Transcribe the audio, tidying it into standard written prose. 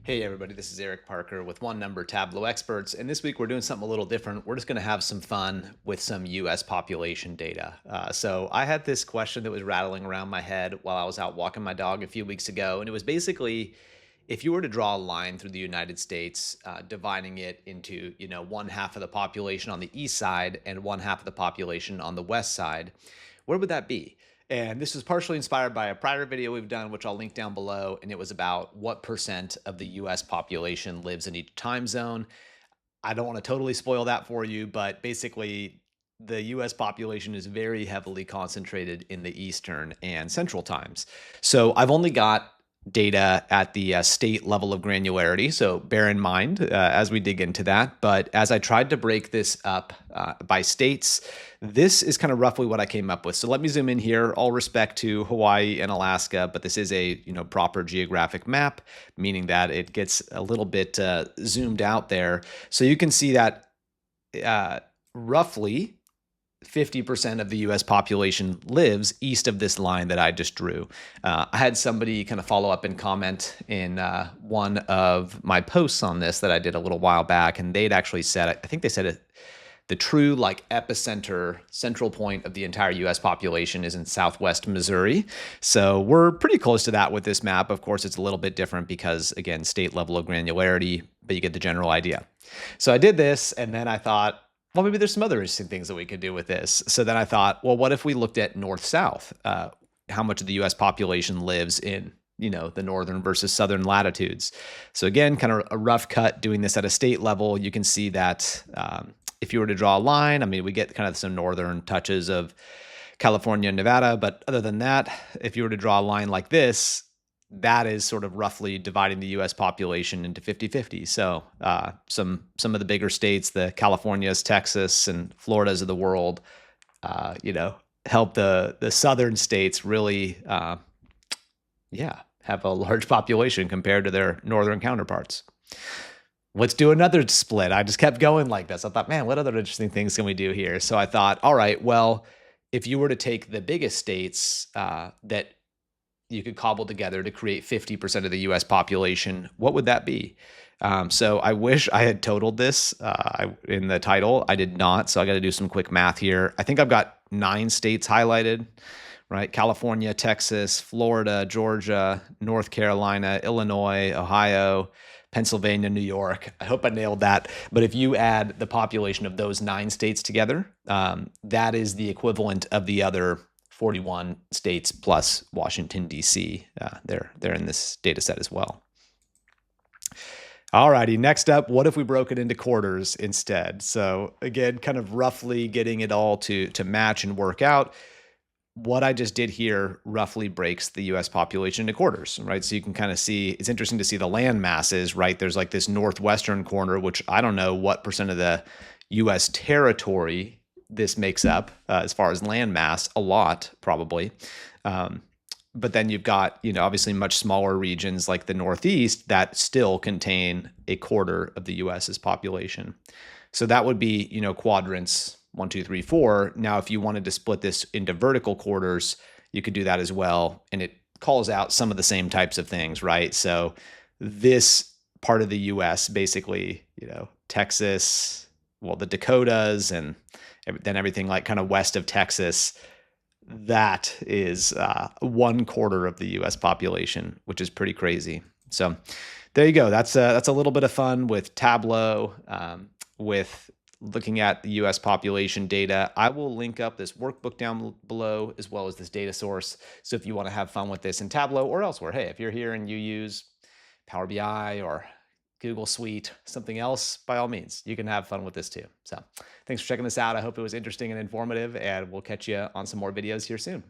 Hey everybody, this is Eric Parker with One Number Tableau Experts, and this week we're doing something a little different. We're just going to have some fun with some US population data. So I had this question that was rattling around my head while I was out walking my dog a few weeks ago, and it was basically, if you were to draw a line through the United States, dividing it into, one half of the population on the east side and one half of the population on the west side, where would that be? And this was partially inspired by a prior video we've done, which I'll link down below. And it was about what percent of the US population lives in each time zone. I don't want to totally spoil that for you, but basically, the US population is very heavily concentrated in the Eastern and Central times. So I've only got data at the state level of granularity. So bear in mind as we dig into that. But as I tried to break this up by states, this is kind of roughly what I came up with. So let me zoom in here. All respect to Hawaii and Alaska, but this is a proper geographic map, meaning that it gets a little bit zoomed out there. So you can see that roughly 50% of the US population lives east of this line that I just drew. I had somebody kind of follow up and comment in one of my posts on this that I did a little while back, and they'd actually said, I think they said it, the true epicenter, central point of the entire US population is in southwest Missouri. So we're pretty close to that with this map. Of course, it's a little bit different because, again, state level of granularity, but you get the general idea. So I did this, and then I thought, well, maybe there's some other interesting things that we could do with this. So then I thought, well, what if we looked at north-south? How much of the US population lives in, the northern versus southern latitudes? So again, kind of a rough cut doing this at a state level. You can see that if you were to draw a line, I mean, we get kind of some northern touches of California and Nevada. But other than that, if you were to draw a line like this, that is sort of roughly dividing the US population into 50-50. So some of the bigger states, the Californias, Texas, and Floridas of the world, help the southern states really, have a large population compared to their northern counterparts. Let's do another split. I just kept going like this. I thought, man, what other interesting things can we do here? So I thought, all right, well, if you were to take the biggest states that you could cobble together to create 50% of the US population, what would that be? So I wish I had totaled this in the title. I did not, so I got to do some quick math here. I think I've got 9 states highlighted, right? California, Texas, Florida, Georgia, North Carolina, Illinois, Ohio, Pennsylvania, New York. I hope I nailed that. But if you add the population of those 9 states together, that is the equivalent of the other 41 states plus Washington, D.C. They're in this data set as well. All righty, next up, what if we broke it into quarters instead? So again, kind of roughly getting it all to match and work out. What I just did here roughly breaks the US population into quarters, right? So you can kind of see, it's interesting to see the land masses, right? There's like this northwestern corner, which I don't know what percent of the US territory this makes up as far as land mass, a lot probably. But then you've got, obviously much smaller regions like the Northeast that still contain a quarter of the US's population. So that would be, quadrants 1, 2, 3, 4. Now, if you wanted to split this into vertical quarters, you could do that as well. And it calls out some of the same types of things, right? So this part of the US, basically, Texas, well, the Dakotas, and then everything like kind of west of Texas, that is 1/4 of the US population, which is pretty crazy. So there you go. That's a little bit of fun with Tableau, with looking at the US population data. I will link up this workbook down below as well as this data source. So if you want to have fun with this in Tableau or elsewhere, hey, if you're here and you use Power BI or Google Suite, something else, by all means, you can have fun with this too. So thanks for checking this out. I hope it was interesting and informative, and we'll catch you on some more videos here soon.